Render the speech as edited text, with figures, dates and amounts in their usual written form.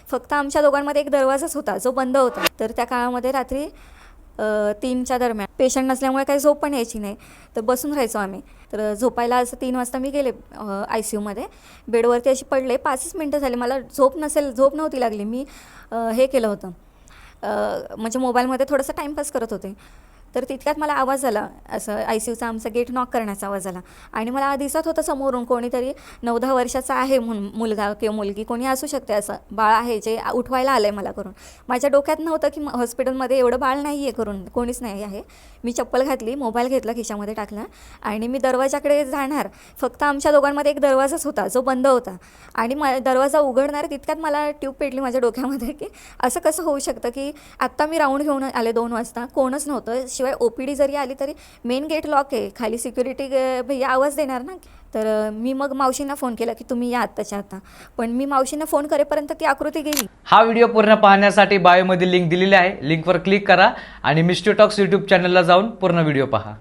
फक्त आमच्या दोघांमध्ये एक दरवाजाच होता जो बंद होता. तर त्या काळामध्ये रात्री 3च्या दरम्यान पेशंट नसल्यामुळे काही झोप पण यायची नाही, तर बसून राहायचो आम्ही. तर झोपायला असं 3 वाजता मी गेले ICUमध्ये. बेडवरती अशी पडले, 5च मिनटं झाले, मला झोप नव्हती लागली. मी हे केलं होतं, म्हणजे मोबाईलमध्ये थोडंसं टाईमपास करत होते. तर तितक्यात मला आवाज आला, असं ICUचा आमचा गेट नॉक करण्याचा आवाज आला. आणि मला दिसत होतं समोरून कोणीतरी 9-10 वर्षाचा आहे म्हणून, मुलगा किंवा मुलगी कोणी असू शकते, असं बाळ आहे जे उठवायला आलं आहे मला करून. माझ्या डोक्यात नव्हतं की हॉस्पिटलमध्ये एवढं बाळ नाही आहे करून, कोणीच नाही आहे. मी चप्पल घातली, मोबाईल घेतला, खिशामध्ये टाकला आणि मी दरवाजाकडे जाणार. फक्त आमच्या दोघांमध्ये एक दरवाजाच होता जो बंद होता. आणि दरवाजा उघडणार तितक्यात मला ट्यूब पेटली माझ्या डोक्यामध्ये की असं कसं होऊ शकतं की आत्ता मी राऊंड घेऊन आले 2 वाजता, कोणच नव्हतं. शिवाय OPD जरी आली तरी मेन गेट लॉक आहे, खाली सिक्युरिटी भैया आवाज देणार ना. तर मी मग मावशींना फोन केला की तुम्ही या आत्ताच्या आत्ता. पण मी मावशींना फोन करेपर्यंत ती आकृती गेली. हा व्हिडिओ पूर्ण पाहण्यासाठी बायोमध्ये लिंक दिलेली आहे, लिंकवर क्लिक करा आणि मिस्ट्री टॉक्स यूट्यूब चॅनलला जाऊन पूर्ण व्हिडिओ पहा.